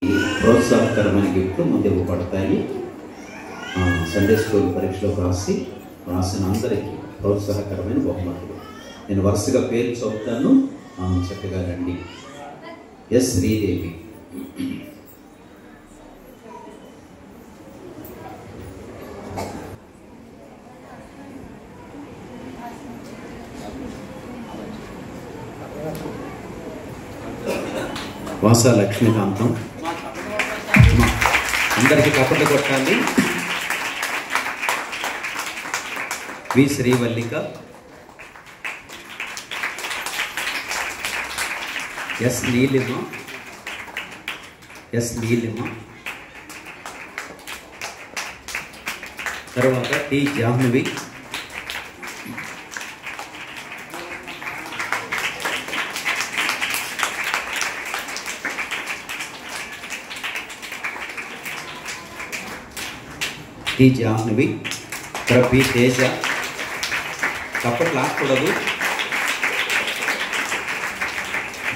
ప్రోత్సాహకరమైన గిఫ్ట్లు ముందు ఇవ్వబడతాయి. సండే స్కూల్ పరీక్షలో రాసిన అందరికీ ప్రోత్సాహకరమైన బహుమతులు. నేను వరుసగా పేరు చెప్తాను, చక్కగా రండి. ఎస్ శ్రీదేవి, వాస లక్ష్మీకాంతం, అందరికీ కప్పట్లు కొట్టాలి. వి శ్రీవల్లిక, ఎస్ నీలిమ, తర్వాత టి జాహ్నవి, పి తేజ, కప్పట్లు ఆకూడదు,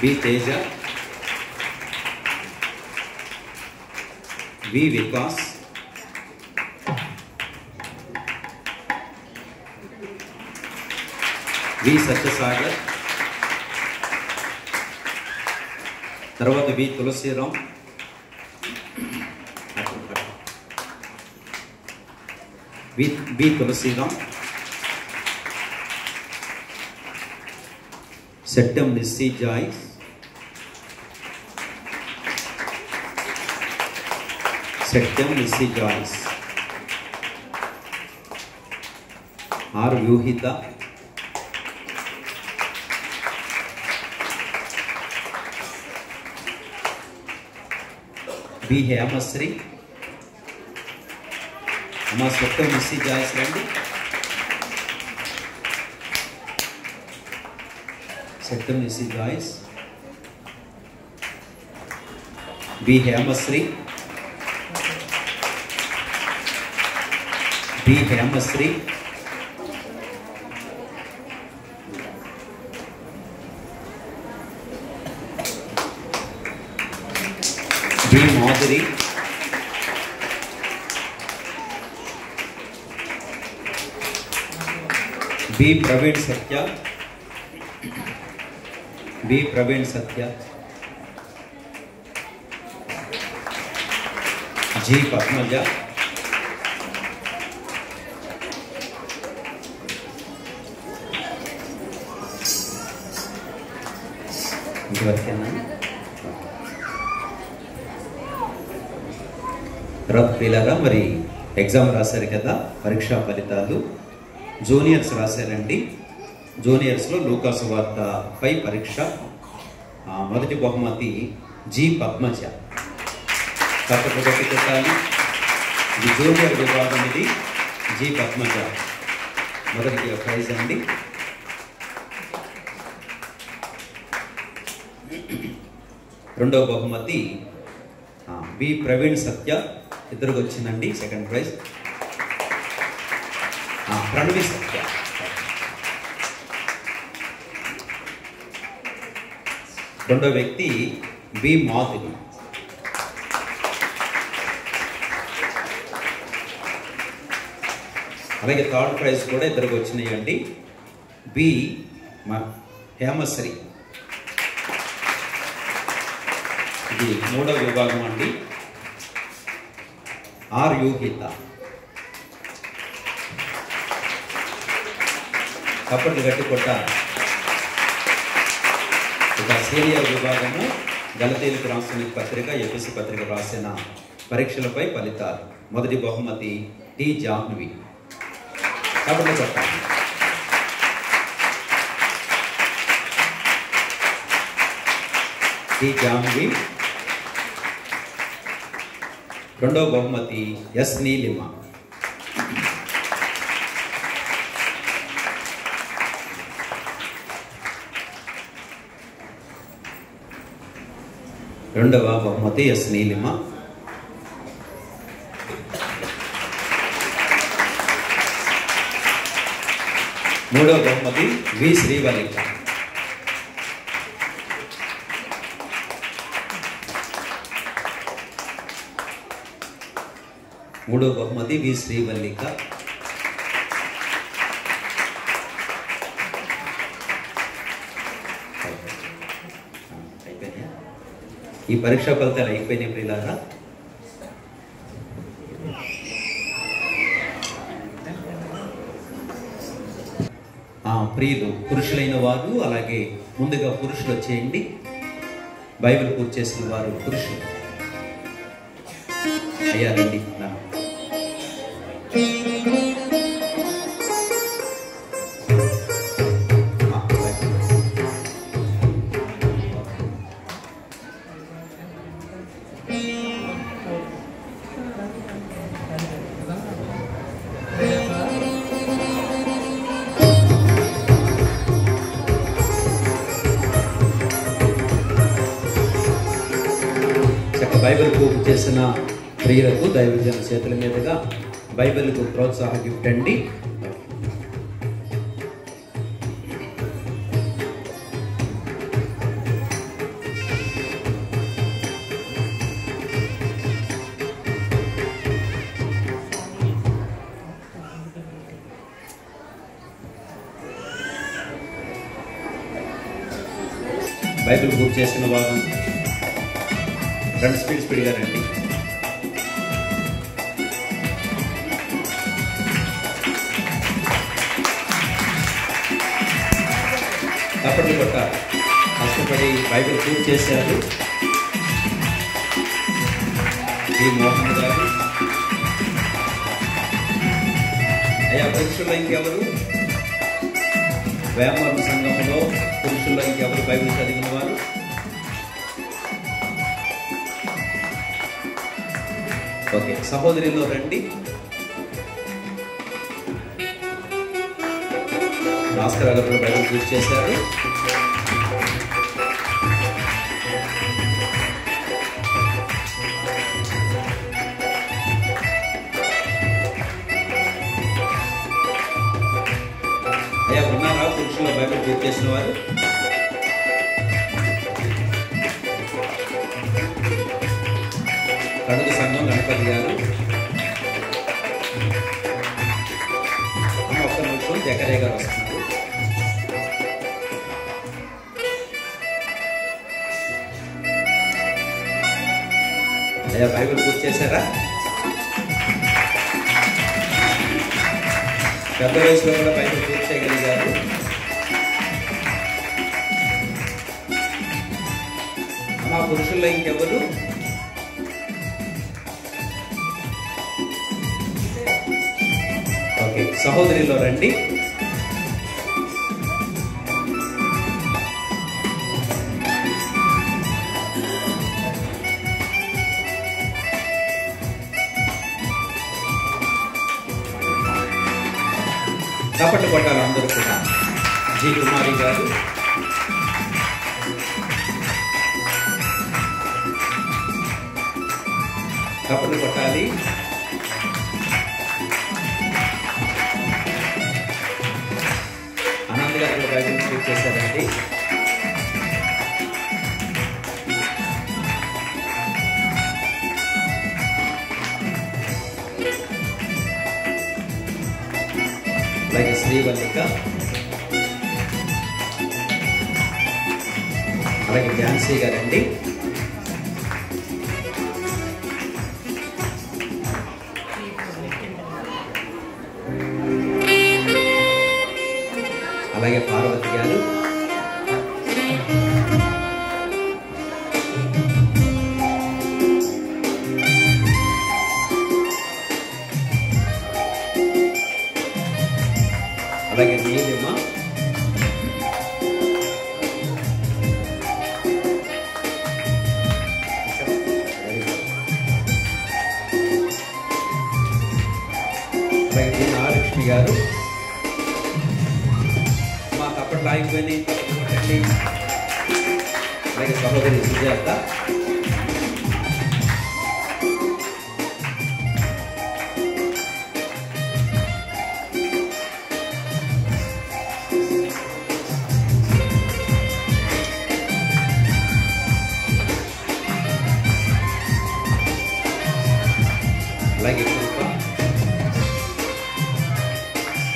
B Teja, V Vikas, V Satyasagar, తర్వాత V Tulasiram, B Tulasiram, Settam Nissi Joyce, R Vyuhitha, B Hemasri. అమ్మా సెట్టం నిస్సి జాయిస్ రండి. Settam Nissi Joyce, B Hemasri, B Madhuri, B Praveen Satya, G Padmaja, పిల్లరా మరి ఎగ్జామ్ రాశారు కదా, పరీక్షా ఫలితాలు జూనియర్స్ రాశారండి. జూనియర్స్లో లూకాసు వార్త పై పరీక్ష. మొదటి బహుమతి జి పద్మజ, కప్పట్లు కొట్టి కొట్టాలి. ఇది జూనియర్ విభాగం, ఇది జి పద్మజ మొదటి ప్రైజ్ అండి. రెండవ బహుమతి బి ప్రవీణ్ సత్య, ఇద్దరికి వచ్చిందండి సెకండ్ ప్రైజ్. ప్రణవి సత్య, రెండో వ్యక్తి బి మాధురి. అలాగే థర్డ్ ప్రైజ్ కూడా ఇద్దరికి వచ్చినాయండి, బి హేమశ్రీ. ఇది మూడవ విభాగం అండి. ఆర్ యూహిత, కప్పట్లు గట్టి కొట్టాలి. ఇక సీనియర్ విభాగము గలతీలకు రాసిన పత్రిక, ఎపిసి పత్రిక రాసిన పరీక్షలపై ఫలితాలు. మొదటి బహుమతి టి జాహ్నవి, కప్పట్లు కొట్టాలి. టి జాహ్నవి. రెండవ బహుమతి ఎస్ నీలిమ, రెండవ బహుమతి ఎస్ నీలిమ. మూడవ బహుమతి వి శ్రీవల్లిక. మూడో బహుమతి వి శ్రీవల్లిక. అయిపోయినాయా? ఈ పరీక్షా ఫలితాలు అయిపోయినాయి ప్రియులారా. ప్రియులు పురుషులైన వారు అలాగే ముందుగా పురుషులు వచ్చేయండి. బైబిల్ పూర్తి చేసిన వారు పురుషులు అయ్యారండి. బైబిల్ పూర్తి చేసిన ప్రియులకు దైవజన చేతుల మీదుగా బైబిల్కు ప్రోత్సాహ గిఫ్ట్ అండి. బైబిల్ పూర్తి చేసిన వారు రెండు స్పీడ్గా రండి. అప్పటి కొట్ట కష్టపడి బైబిల్ పూర్తి చేశారు ఈ మోహన్ గారు. అయ్యా పురుషుల్లో ఇంకెవరు? వేమవరం సంఘంలో పురుషుల్లో ఇంకెవరు బైబిల్ చదివిన వారు? ఓకే, సహోదరిలో రండి. భాస్కర్ గారు బైబిల్ పూర్తి చేశారు. అయ్యా ఉన్నారా పురుషుల బైబిల్ పూర్తి చేసిన వారు? కడుగు సంఘం గణపతి గారు. ఒక్క నిమిషం, జకరే గారు వస్తున్నారు. అయ్యా బైబిల్ పూర్తి చేశారా? పెద్ద వయసులో కూడా బైబిల్ పూర్తి చేయగలిగారు. మా పురుషుల్లో ఇంకెవరు? ఓకే, సహోదరిలో రండి. చప్పట్లు కొట్టాలి అందరూ కూడా. జి కుమారి గారు, చప్పట్లు కొట్టాలి. ఆనంద్ గారు బైబిల్ పూర్తి చేశారండి. అలాగే శ్రీవల్లిక, అలాగే ఝాన్సీ గారండి. అలాగే పార్వతి గారు, అలాగే నీలిమ, అలాగే నాగలక్ష్మి గారు. మా తప్పట్లు ఆగిపోయినాయి, తప్పట్టు. అలాగే సహోదరి సుజాత, అలాగే కృప,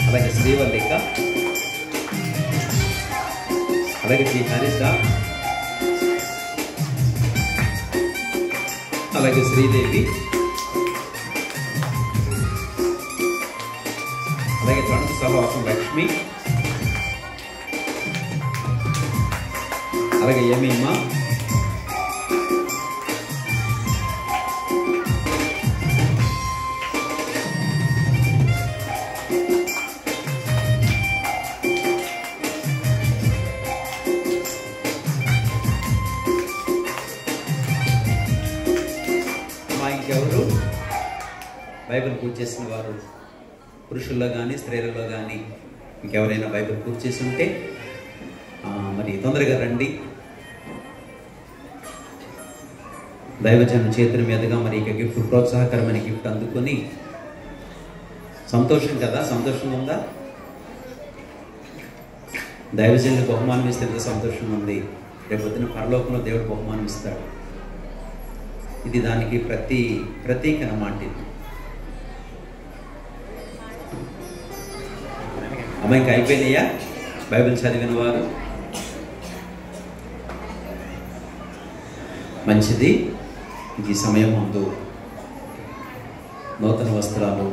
అలాగే శ్రీవల్లిక, అలాగే జి హరిత, అలాగే శ్రీదేవి, అలాగే తణుకు సహవాసం లక్ష్మి, అలాగే యమీమా, ఇంకెవరు బైబిల్ పూజ చేసిన వారు పురుషుల్లో కానీ స్త్రీలలో కానీ ఇంకెవరైనా బైబిల్ పూజ చేసి ఉంటే మరి తొందరగా రండి. దైవజనం చేతుల మీదుగా మరి ఇక గిఫ్ట్, ప్రోత్సాహకరమైన గిఫ్ట్ అందుకొని సంతోషం కదా, సంతోషంగా ఉందా? దైవజనులు బహుమానం ఇస్తే ఎంత సంతోషంగా ఉంది. రేపొద్దున పరలోకంలో దేవుడు బహుమానం ఇస్తాడు. ఇది దానికి ప్రతీక అన్నమాట. ఇది అమ్మ ఇంకా అయిపోయినాయా బైబిల్ చదివిన వారు? మంచిది. ఈ సమయం ముందు నూతన వస్త్రాలు,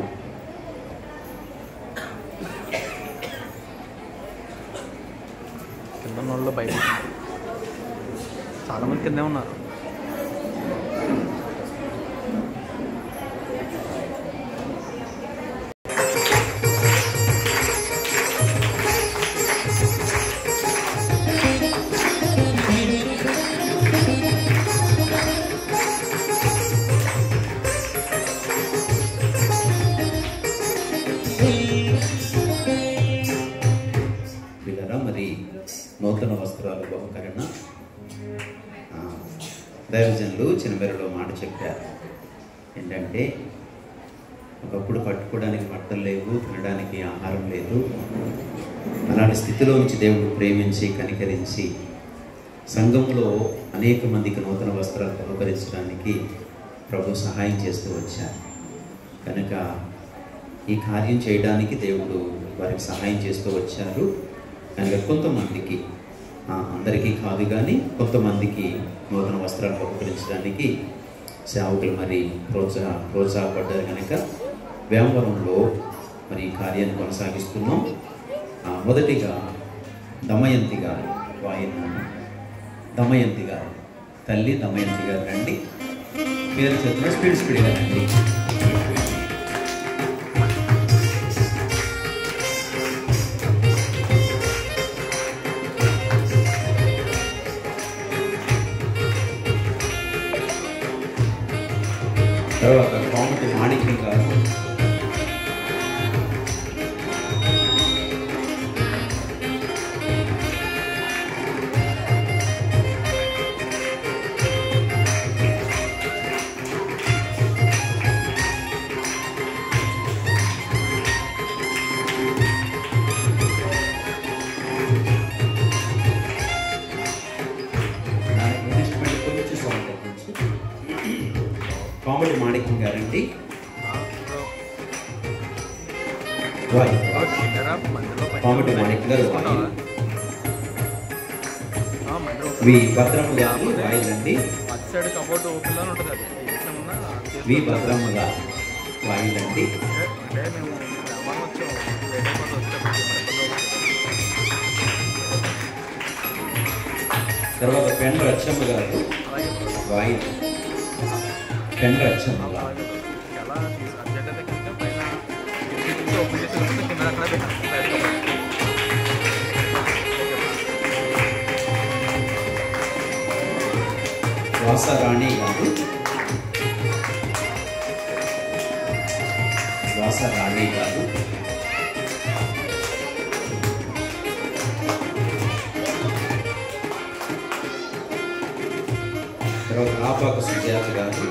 కింద వాళ్ళు బయట చాలా మంది కిందే ఉన్నారు. మరి నూతన వస్త్రాలు బహుకరణ దైవజనులు చిన్నబెరలో మాట చెప్పారు. ఏంటంటే ఒకప్పుడు పట్టుకోవడానికి బట్టలు లేవు, తినడానికి ఆహారం లేదు. అలాంటి స్థితిలో నుంచి దేవుడు ప్రేమించి కనికరించి సంఘంలో అనేక మందికి నూతన వస్త్రాలు బహుకరించడానికి ప్రభు సహాయం చేస్తూ వచ్చారు. కనుక ఈ కార్యం చేయడానికి దేవుడు వారికి సహాయం చేస్తూ వచ్చారు. కనుక కొంతమందికి, అందరికీ కాదు కానీ కొంతమందికి నూతన వస్త్రాలు బహుకరించడానికి సేవకులు మరి ప్రోత్సాహపడ్డారు. కనుక వేమవరంలో మరి ఈ కార్యాన్ని కొనసాగిస్తున్నాం. మొదటిగా దమయంతి గారు, దమయంతి గారు, తల్లి దమయంతి గారు రండి. పేరు చేతుల్లో స్పీడ్గా రండి. తర్వాత కోమటి మాణిక్యం గారు, కోమటి మాణిక్యం గారండి. కోమటి మాణిక్యం గారు వి భద్రమ్మ గారు వాయిలండి. వి భద్రమ్మ గారు వాయిలండి. తర్వాత పెండ రచ్చమ్మ గారు వాయిల్. పెండ రచ్చమ్మ గారు వాసరాణి గారు, వాసరాణి గారు తర్వాత ఆపాక సుజాత గారు,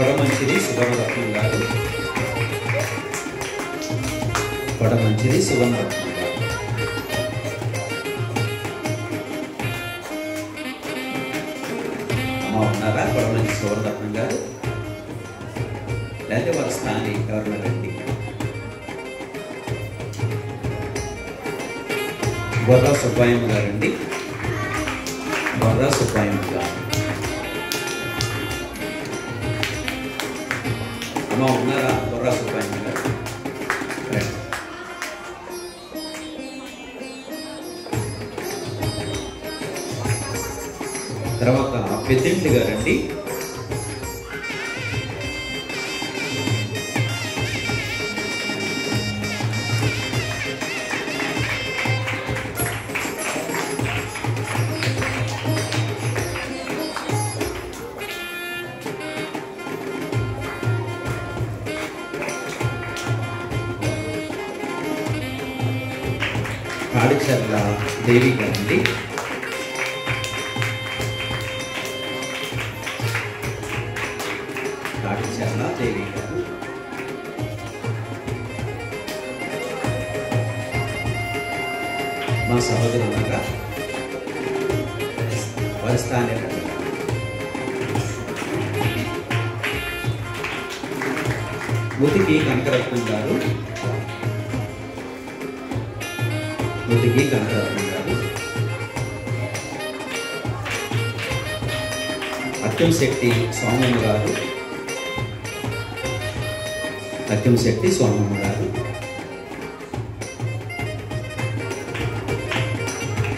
కొడమంచిది సువర్ణరత్నం గారు. కొడమంచిది సువర్ణరత్నం గారు. అమ్మ ఉన్నారా? కొడమంచి సువర్ణరత్నం గారు లేకపోతే వారి స్థాని ఎవరు రండి. బొర్రా సుబ్బాయమ్మ గారండి. బొర్రా సుబ్బాయమ్మ గారు. అమ్మ ఉన్నారా? బొర్రా సుబ్బాయమ్మ గారు రండి. తర్వాత పెద్దింటి గారండి. కాడిచర్ల దేవి గారండి. కాడిచర్ల దేవి గారు. మా సహోదరులుగా వారి స్థానిక ముతికి కనకరత్నం గారు. ముతికి కనకరత్నం గారు. అత్యంశెట్టి స్వామమ్మ గారు. అత్యంశెట్టి స్వామమ్మ గారు.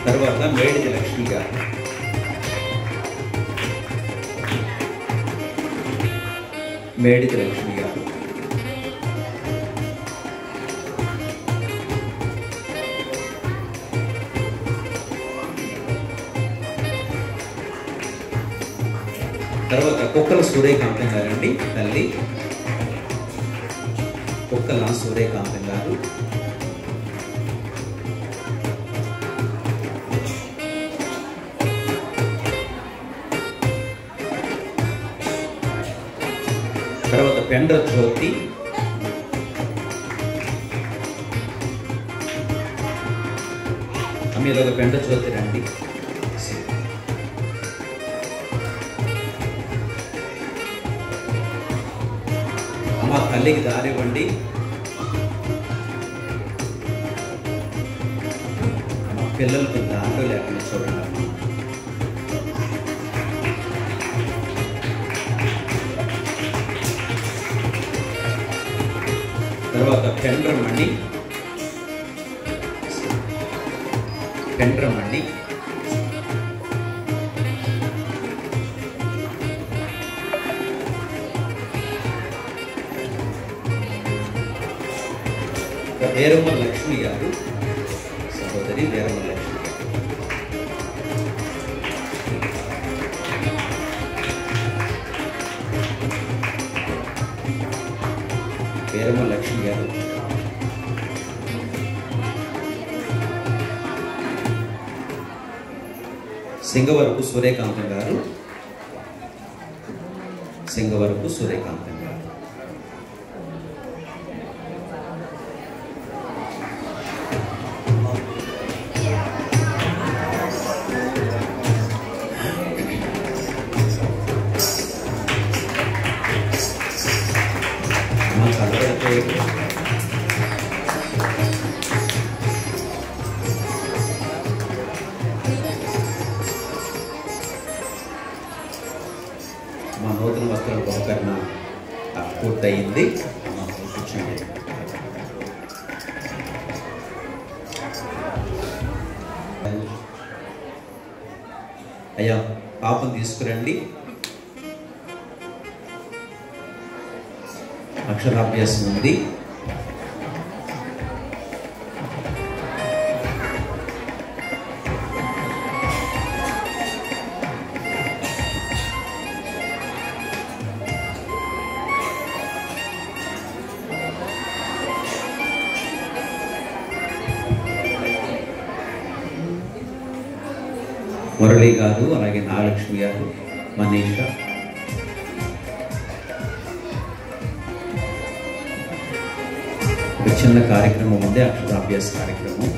తర్వాత మేడిది లక్ష్మి గారు. మేడిది లక్ష్మి గారు. తర్వాత కుక్కల సూర్యకాంతం గారండి తల్లి. కుక్కల సూర్యకాంతం గారు. తర్వాత పెండ్ర జ్యోతి. మీరు ఒక పెండ్ర జ్యోతి రండి. అమ్మ తల్లికి దారివ్వండి. అమ్మ పిల్లలకు దాంట్లో లేకుండా చూడండి. అమ్మ తర్వాత పెండ్రమణి. పెండ్రమణి. వేరమ్మ లక్ష్మి గారు. సహోదరి వేరమ్మ లక్ష్మి గారు. వేరమ్మ లక్ష్మి గారు. సింగవరపు సూర్యకాంతం గారు. సింగవరపు సూర్యకాంతం గారు. మా నూతన వస్త్రాల బహుకరణ పూర్తయింది. కూర్చోండి. అయ్యా పాపం తీసుకురండి. అక్షరాభ్యాసం ఉంది. మురళి గారు, అలాగే నాగలక్ష్మి గారు, మనీష, ఒక చిన్న కార్యక్రమం ఉంది, అక్షరాభ్యాస కార్యక్రమం.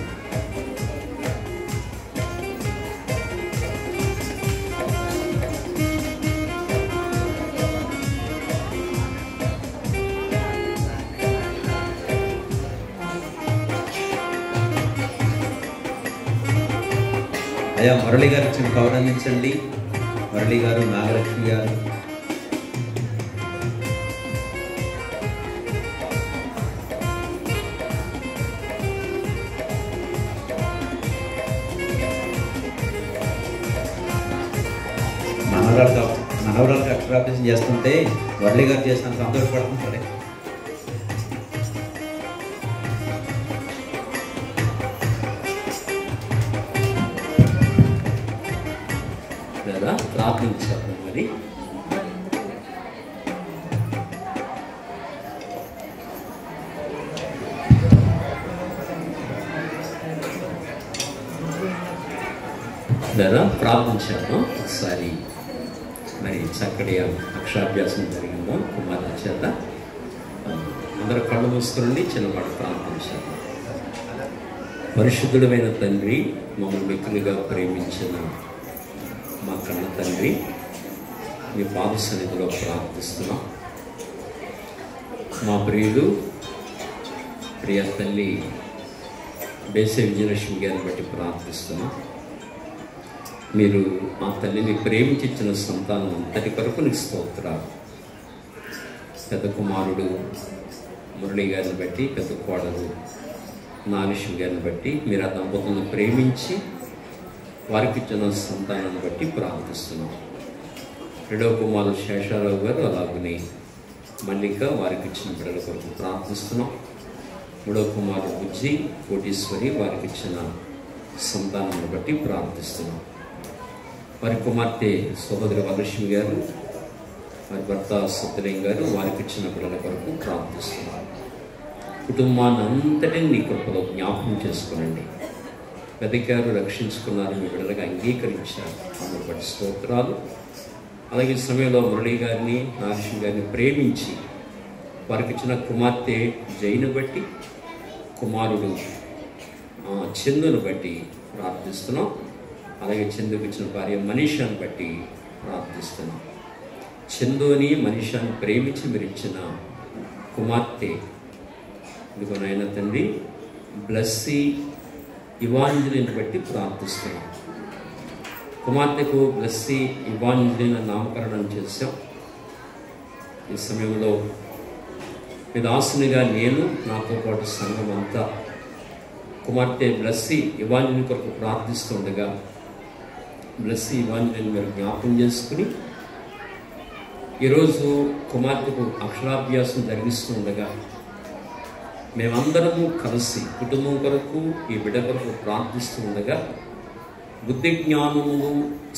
అయ్యా మురళి గారు చిన్న కవర్ అందించండి. మురళి గారు, నాగలక్ష్మి గారు. మనవరాలకు అక్షరాభ్యాసం చేస్తుంటే మురళి గారు చేసినంత సంతోషపడుతుంటారే. లేదా ప్రార్థించారు మరి. లేదా ప్రార్థించాను ఒకసారి. మరి చక్కటి అక్షరాభ్యాసం జరిగిందో కుమారుల చేత. అందరూ కళ్ళు మూసుకుని చిన్నపాటు ప్రార్థించారు. పరిశుద్ధుడమైన తండ్రి, మమ్మల్ని మిక్కులుగా ప్రేమించిన మా కన్న తండ్రి, మీ పాద సన్నిధిలో ప్రార్థిస్తున్నాం. మా ప్రియులు ప్రియ తల్లి బేసే విజయలక్ష్మి గారిని బట్టి ప్రార్థిస్తున్నాం. మీరు ఆ తల్లిని ప్రేమించిన సంతానం అంతటి కొరకు నీకు స్తోత్రాలు. పెద్ద కుమారుడు మురళి గారిని బట్టి, పెద్ద కోడలు నాగలక్ష్మి గారిని బట్టి మీరు ఆ దంపతులను ప్రేమించి వారికి ఇచ్చిన సంతానాన్ని బట్టి ప్రార్థిస్తున్నాం. రెండవ కుమారుడు శేషారావు గారు, అలాగనే మల్లిక వారికి ఇచ్చిన బిడ్డల కొరకు ప్రార్థిస్తున్నాం. మూడవ కుమారుడు బుజ్జి, కోటీశ్వరి వారికి ఇచ్చిన సంతానాన్ని బట్టి ప్రార్థిస్తున్నాం. వారి కుమార్తె సహోదరి వరలక్ష్మి గారు, వారి భర్త సత్యలింగ గారు వారికి ఇచ్చిన బిడ్డల కొరకు ప్రార్థిస్తున్నారు. కుటుంబాన్ని అంతటిని నీ కృపలో జ్ఞాపకం చేసుకునండి. వెతికారు, రక్షించుకున్నారు, మీ బిడ్డలుగా అంగీకరించారు. అందరి బట్టి స్తోత్రాలు. అలాగే ఈ సమయంలో మురళి గారిని, నాగలక్ష్మి గారిని ప్రేమించి వారికి ఇచ్చిన కుమార్తె జైను బట్టి, కుమారుడు చందును బట్టి ప్రార్థిస్తున్నాం. అలాగే చందుకు ఇచ్చిన భార్య మనీషాను బట్టి ప్రార్థిస్తున్నాం. చందుని మనీషాను ప్రేమించి మీరు ఇచ్చిన కుమార్తె ఇదిగో నాయన తండ్రి బ్లెస్సీ ఇవాంజలిని బట్టి ప్రార్థిస్తున్నాం. కుమార్తెకు బ్లెస్సీ ఇవాంజలిని నామకరణం చేశాం. ఈ సమయంలో మీ దాసునిగా నేను, నాతో పాటు సంఘం అంతా కుమార్తె బ్లెస్సీ ఇవాంజలిని కొరకు ప్రార్థిస్తుండగా బ్లెస్సీ ఇవాంజలిని మీరు జ్ఞాపకం చేసుకుని ఈరోజు కుమార్తెకు అక్షరాభ్యాసం జరిగిస్తుండగా మేమందరము కలిసి కుటుంబం కొరకు ఈ బిడ్డ కొరకు ప్రార్థిస్తూ ఉండగా బుద్ధి జ్ఞానములు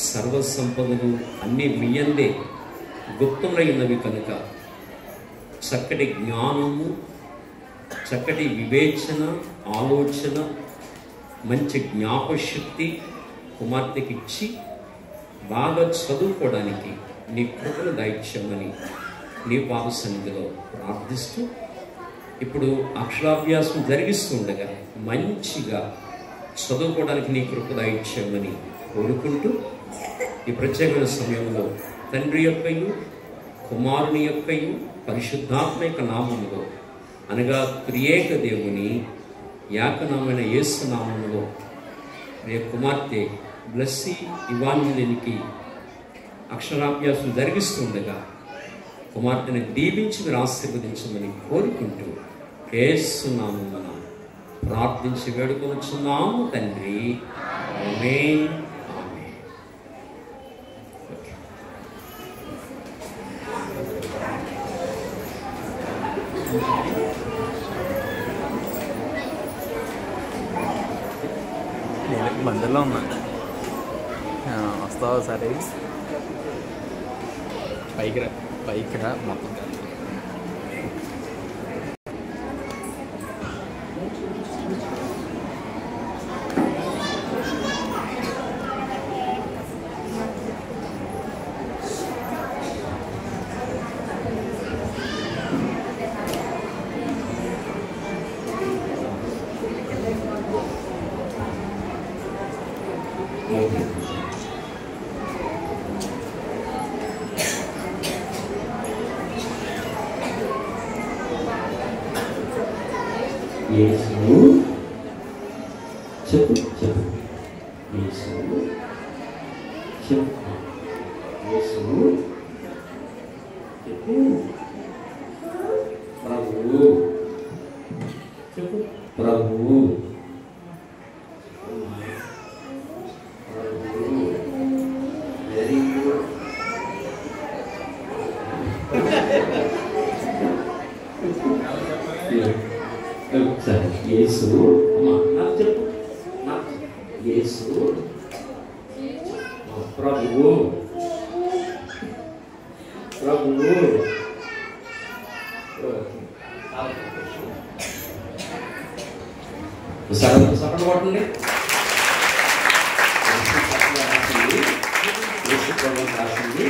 సర్వసంపదలు అన్నీ మీయందే గుప్తములైనవి కనుక చక్కటి జ్ఞానము, చక్కటి వివేచన, ఆలోచన, మంచి జ్ఞాపశక్తి కుమార్తెకి ఇచ్చి బాగా చదువుకోవడానికి నీ కృపను దయచేయమని నీ పాద సన్నిధిలో ప్రార్థిస్తూ ఇప్పుడు అక్షరాభ్యాసం జరిగిస్తుండగా మంచిగా చదువుకోవడానికి నీ కృప దయచేయమని కోరుకుంటూ ఈ ప్రత్యేకమైన సమయంలో తండ్రి యొక్కయు కుమారుని యొక్కయు పరిశుద్ధాత్మ యొక్క నామములో అనగా త్రియేక దేవుని ఏకనామైన యేసు నామములో రే కుమార్తె బ్లెస్సీ ఇవాంజలినికి అక్షరాభ్యాసం జరిగిస్తుండగా కుమార్తెని దీవించి మీరు ఆశీర్వదించమని కోరుకుంటూ యేసు నామమున ప్రార్థించి వేడుకొనుచున్నాము తండ్రి. ఆమేన్. బందర్లో ఉన్నా, వస్తావా సరే పైకి రా మొత్తం. యేసు చెప్పు చెప్పు యేసు చెప్పు యేసు చెప్పు ప్రభువు చెప్పు ప్రభువు వెరీ గుడ్ సరే యేసు నాకు చెప్పు నాకు యేసు ప్రభువు ప్రభువు సగం పట్టండి రాసింది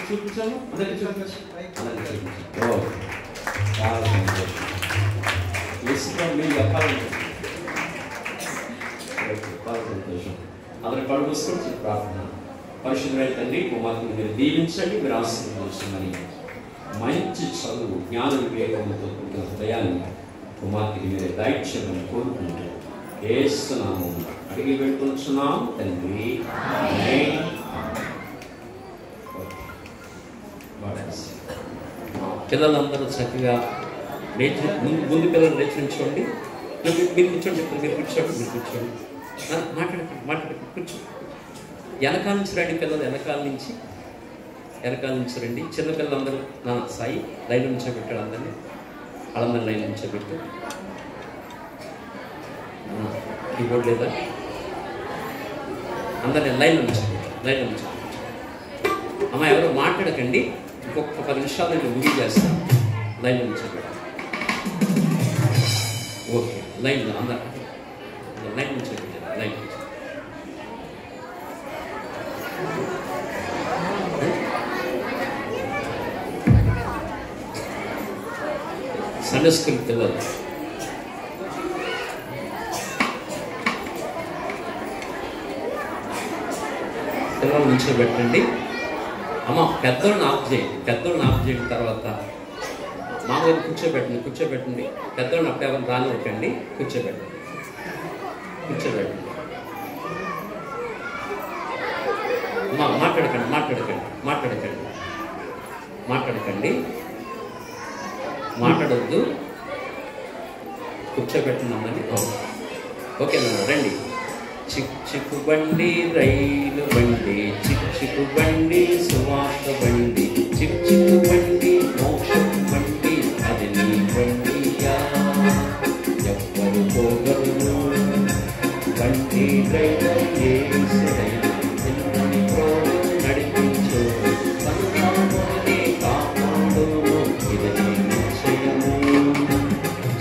చూపించాను అందరికి చూపించు అందరికి చూపించు చాలా సంతోషం మీరు చెప్పాలంటే చాలా సంతోషం అందరి కళ్ళు మూసుకొని ప్రార్థన పరిశుద్ధమైన తండ్రి కుమార్తెను మీరు దీవించండి మీరు ఆశీర్వదించమని మంచి చదువు జ్ఞాన వివేకంతో కూడిన హృదయాన్ని కుమార్తెకి మీరు దయచేయమని కోరుకుంటూ యేసునామములో అడిగి పెట్టుకుంటున్నాం తండ్రి. పిల్లలందరూ చక్కగా నేర్చు ముందు పిల్లలు నేర్చుకోండి. మీరు కూర్చోండి చెప్తారు, మీరు కూర్చోండి, మీరు కూర్చోండి, మాట్లాడకండి కూర్చోండి. వెనకాల నుంచి రండి పిల్లలు, వెనకాల నుంచి రండి. చిన్న పిల్లలందరూ నా సాయి లైన్ నుంచోబెట్టాడు, అందరినీ వాళ్ళందరినీ లైన్ నుంచోబెట్టు. కీబోర్డ్ లేదా అందరినీ లైన్ నుంచోబెట్టు. అమ్మ ఎవరో మాట్లాడకండి, ఇంకొక 10 నిమిషాలు నేను ముగి చేస్తాను. లైన్ నుంచోబెట్టు. ఓకే లైన్ అందరు లైన్ నుంచోబెట్టారు. లైన్ నుంచి సండే స్కూల్ పిల్లలు నుంచోబెట్టండి. అమ్మ పెద్దోళ్ళని ఆఫ్ చేయండి. తర్వాత మామూలు కూర్చోబెట్టండి. పెద్దోళ్ళని అప్పుడు ఎవరు రానివ్వకండి, కూర్చోబెట్టండి. అమ్మ మాట్లాడకండి, మాట్లాడొద్దు, కూర్చోబెట్టండి అమ్మని. ఓకేనా? రండి. చిక్కు బండి రైలు బండి, చిక్కు బండి సువార్త బండి, చిక్కు బండి మోక్షం బండి, అది నీ బండియా, ఎవ్వరు పోగలరు. బండి డ్రైవర్ యేసుడైన చిన్నని ప్రోడు నడిపించు, సంతానమునే కాపాడును, ఇది నీ నిశ్చయము.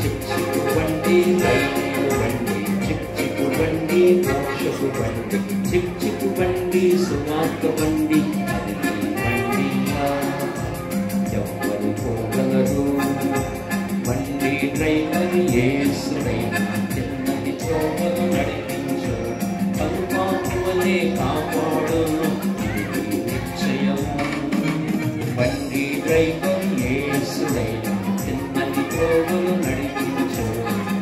చిక్కు బండి రైలు బండి, చిక్కు బండి మోక్షపు బండి, చిక్కు బండి సువార్త బండి, అది నీ బండియా, ఎవ్వరు పోగలరు. బండి డ్రైవర్ యేసుడైన చిన్నని త్రోవను నడిపించు, పలుపాపువలే కాపాడును, ఇది నీ నిశ్చయము. బండి డ్రైవర్ యేసుడైన చిన్నని త్రోవను నడిపించు,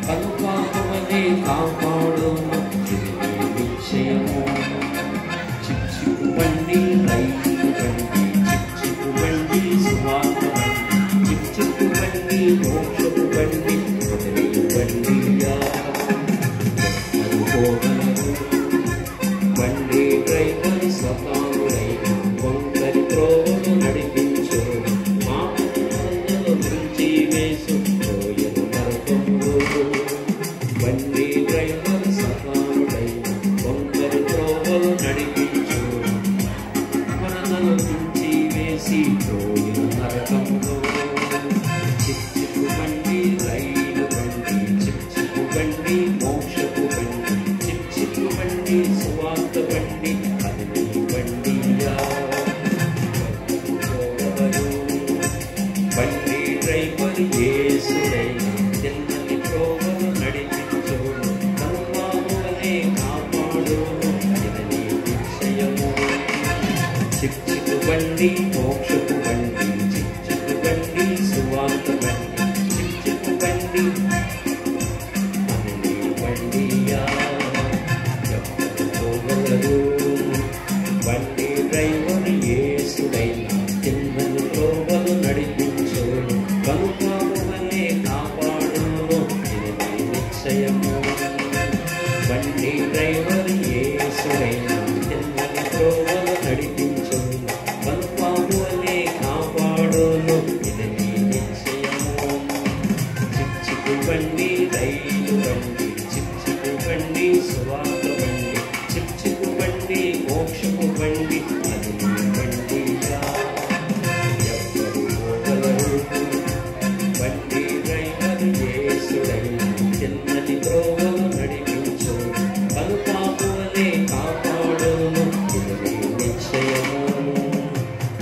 పలుపాపువలే కాపాడును, ఇది నీ నిశ్చయము. చిక్కు బండి రైలు బండి, చిక్కు బండి సువార్త బండి, చిక్కు బండి మోక్షపు బండి, అది నీ బండియా, ఎవ్వరు పోగలరు. బండి డ్రైవర్ స్వతానుడై వంకరి త్రోవను నడిపించు, మాటలు నుంచి వేసు రోయను నరకంలో. బండి డ్రైవర్ స్వతానుడై వంకరి త్రోవను నడిపించు, మనలను నుంచి వేసి రోయను నరకంలో. చిక్కు బండి రైలు బండి, చిక్కు బండి మోక్షపు బండి, చిక్కు బండి సువార్త బండి, అది నీ బండియా, ఎవరు. బండి డ్రైవర్ యేసుడైన చిన్నని త్రోవను నడిపించు, కనుపామువలే కాపాడును, ఇది నీ నిశ్చయము. చిక్కు బండి మోక్షపు బండి, చిక్కు బండి సువార్త బండి, చిక్కు బండి డ్రైవర్ యేసుడైనా తిన్నని త్రోవలు నడిపించోను కనుపామువలే కాపాడును ఇది నిశ్చయము బండి డ్రైవర్ యేసుడైనా తిన్నని త్రోవలు నడిపించోను కనుపామువలే కాపాడును ఇది నిశ్చయము చిక్చికు బండి రైలు బండి చిక్చికు బండి సువార్త బండి చిక్చికు బండి మోక్షపు బండి అది బండిగా ఎవ్వరు పోగలరు బండి డ్రైవర్ యేసుడైనా చిన్నది త్రోవలు నడిపించు కనుపాపువలే కాపాడును ఇది నిశ్చయము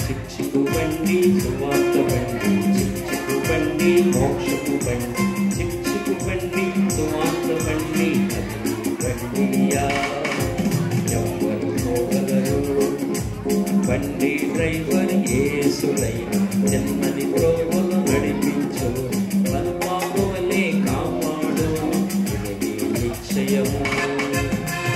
చిక్చికు బండి సువార్త బండి చిక్చికు బండి మోక్షపు బండి చిక్చికు బండి సువార్త బండి అది బండియా ఎవ్వరు పోగలరు బండి డ్రైవర్ యేసుడైనా చిన్నది త్రోవలు నడిపించు కనుపాపువలే కాపాడును ఇది నిశ్చయము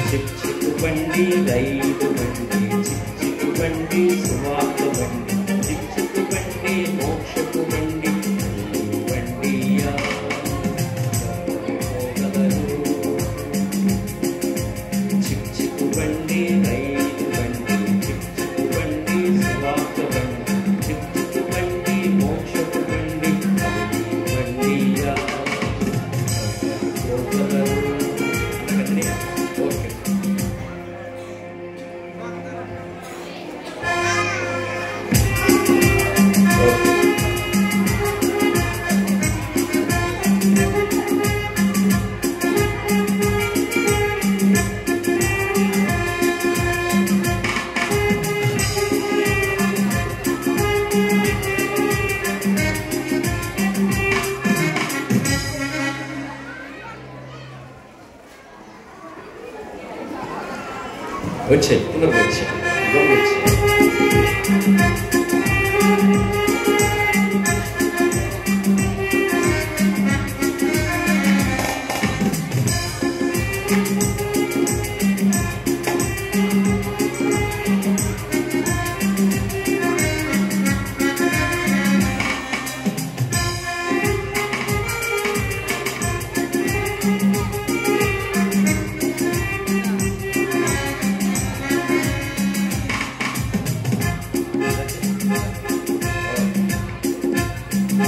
చిక్చికు బండి రైలు బండి చిక్చికు బండి సువార్త బండి చిక్చికు బండి మోక్షపు బండి అది బండియా పోగలరు చిక్చికు బండి రైలు బండి చిక్చికు బండి సువార్త బండి చిక్చికు బండి మోక్షపు బండి అది బండియా పోగలరు ఓకే వచ్చే పునరు వచ్చే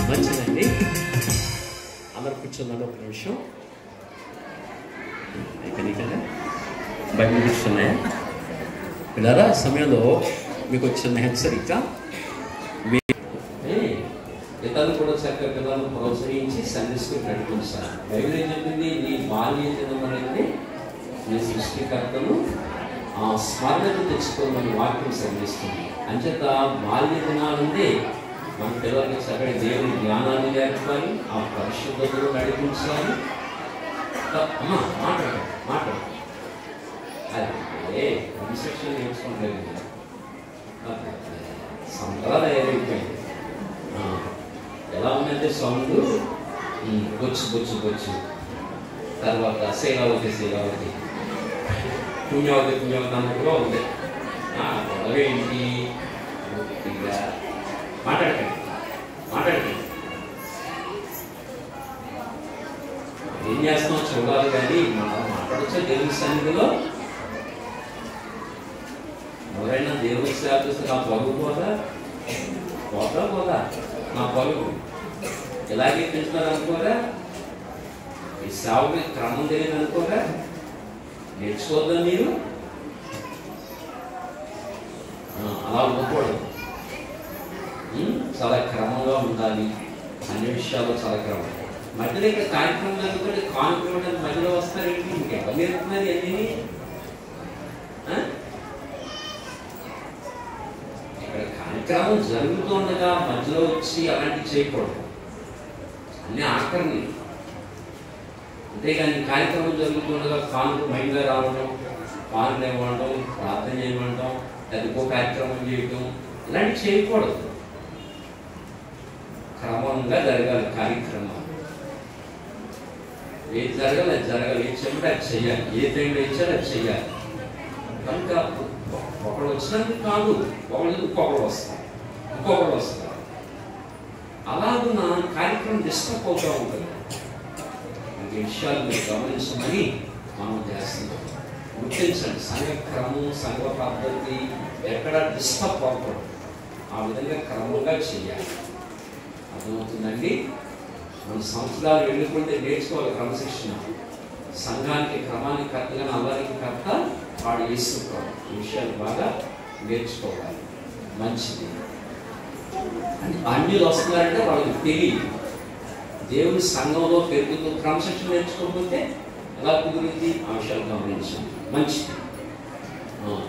మంచిదండి అందరు కూర్చున్నాడు ఒక నిమిషం అయిపోయినా బయట కూర్చున్నాయా పిల్లరా సమయంలో మీకు వచ్చిన హెచ్చరిక ఇతరులు కూడా చక్కగా పిల్లలను ప్రోత్సహించి సందేశం నడిపిస్తారు బైబిల్ ఏం చెప్పింది నీ బాల్య దినం అనేది నీ సృష్టికర్తను స్మరణకు తెచ్చుకోమని వాక్యం సంధిస్తుంది అంచేత బాల్య దినాలుంది మన పిల్లలకి చక్కటి దేవుని జ్ఞానాన్ని నేర్పాలి ఆ పరిశుద్ధతను నడిపించాలి అమ్మా మాట్లాడు అదే కన్స్ట్రక్షన్ నేర్చుకుంటారు సంప్రదాయం అయిపోయింది ఎలా ఉందంటే సౌండ్ బొచ్చు తర్వాత శీలావతి పుణ్యావతి అన్నట్టుగా ఉంది ఏంటి మాట్లాడకండి ఏం చేస్తున్నాం చూడాలి కానీ మనం మాట్లాడచ్చా దేవుని సన్నిధిలో ఎవరైనా దేవుని సేవ చేస్తే నా పరుగు పోదా నా పరుగు ఇలాగే పెంచుతారు అనుకోరా ఈ సేవకి క్రమం తెలియదు అనుకోరా నేర్చుకోవద్దా మీరు అలా ఉండకూడదు చాలా క్రమంగా ఉండాలి అన్ని విషయాల్లో చాలా క్రమం మధ్యలో ఇక్కడ కార్యక్రమం జరుగుతుంటే కాన్ఫిడెంట్ మధ్యలో వస్తారేంటి ఇంకెవరు నేర్పుతున్నారు అన్నీ ఇక్కడ కార్యక్రమం జరుగుతుండగా మధ్యలో వచ్చి అలాంటివి చేయకూడదు అన్నీ ఆఖరిని అంతేగాని కార్యక్రమం జరుగుతుండగా కానుక మైండ్గా రావడం కానులు ఇవ్వడం ప్రార్థన చేయమంటాం ఇంకో కార్యక్రమం చేయటం ఇలాంటివి చేయకూడదు క్రమంగా జరగాలి కార్యక్రమం ఏది జరగాలి అది జరగాలి ఏది చెప్తే అది చెయ్యాలి ఏ టైంలో ఇచ్చారో అది చెయ్యాలి కనుక ఒకళ్ళు వచ్చినందుకు కాదు, ఒకళ్ళు ఇంకొకళ్ళు వస్తారు. అలాగున్న కార్యక్రమం డిస్టర్బ్ అవుతూ ఉంటుంది. ఈ విషయాలు మీరు గమనించమని మనం చేస్తున్నాం. గుర్తించండి, సంఘ క్రమం, సంఘ పద్ధతి ఎక్కడ డిస్టర్బ్ అవ్వకూడదు. ఆ విధంగా క్రమంగా చేయాలి. అర్థమవుతుందండి? మన సంవత్సరాలు వెళ్ళిపోతే నేర్చుకోవాలి క్రమశిక్షణ. సంఘానికి క్రమానికి కర్తగా, నల్లరికి కర్త వాడు వేసుకోవాలి. ఈ విషయాలు బాగా నేర్చుకోవాలి. మంచిది. అన్యులు వస్తున్నారంటే వాళ్ళకి తెలియదు. దేవుని సంఘంలో పెరుగుతూ క్రమశిక్షణ నేర్చుకోకపోతే ఎలా కుదిరింది? ఆ విషయాలు గమనించండి. మంచిది.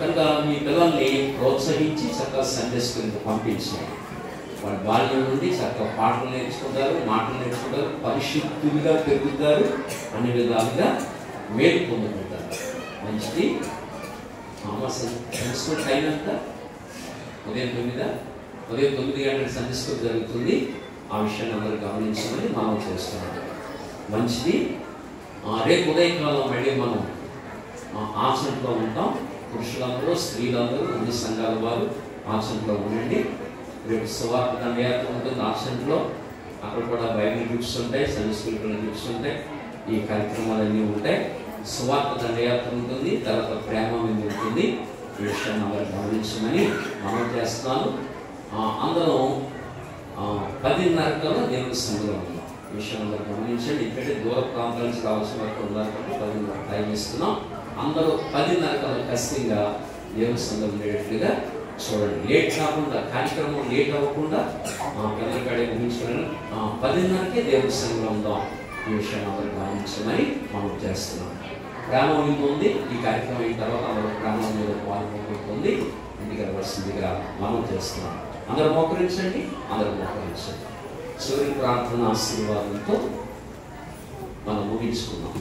కనుక మీ పిల్లల్ని ప్రోత్సహించి చక్కగా సండే స్కూల్కి పంపించాలి. వాళ్ళ బాల్యం నుండి చక్కగా పాటలు నేర్చుకుంటారు, మాటలు నేర్చుకుంటారు, పరిశుద్ధులుగా పెరుగుతారు, అన్ని విధాలుగా మేలు పొందుకుంటారు. మంచిది. సండే స్కూల్ టైం ఎంత? ఉదయం 9 గంటలకు సండే స్కూల్ జరుగుతుంది. ఆ విషయాన్ని అందరూ గమనించమని మనం చేస్తున్నాం. మంచిది. రేపు ఉదయకాలం మళ్ళీ మనం ఆసనలో ఉంటాం. పురుషులందరూ, స్త్రీలందరూ, అన్ని సంఘాల వారు ఆసనలో ఉండండి. రేపు సువార్త దండయాత్ర ఉంటుంది ఆసనలో. అక్కడ కూడా బైబిల్ బుక్స్ ఉంటాయి, సండే స్కూల్ బుక్స్ ఉంటాయి, ఈ కార్యక్రమాలన్నీ ఉంటాయి. సువార్త దండయాత్ర ఉంటుంది, తర్వాత ప్రేమ మీద ఉంటుంది. ఈ విషయాన్ని అందరూ గమనించమని మనం చేస్తున్నాను. అందరం 10:30 కల్లా దేవుని సంఘంలో ఉన్నాం. ఈ విషయం అందరూ గమనించండి. ఎందుకంటే దూర ప్రాంతాల నుంచి రావాల్సిన వరకు ఉన్నారు కాబట్టి 10:30 టైం ఇస్తున్నాం. అందరూ 10:30 కల్లా ఖచ్చితంగా దేవుని సంఘం ఉండేటట్లుగా చూడండి. లేట్ కాకుండా, కార్యక్రమం లేట్ అవ్వకుండా పిల్లల కాడే ముగించుకొని 10:30కే దేవుని సంఘంలో ఉందాం. ఈ విషయాన్ని అందరూ గమనించమని మనం చేస్తున్నాం. ప్రేమ ఉంది. ఈ కార్యక్రమం అయిన తర్వాత అందరూ ప్రేమ మీద పాల్గొంటుంది. ఇంటికి రావాల్సిందిగా మనం చేస్తున్నాం. అందరూ మోకరించండి. చివరి ప్రార్థన ఆశీర్వాదంతో మనం ముగించుకున్నాం.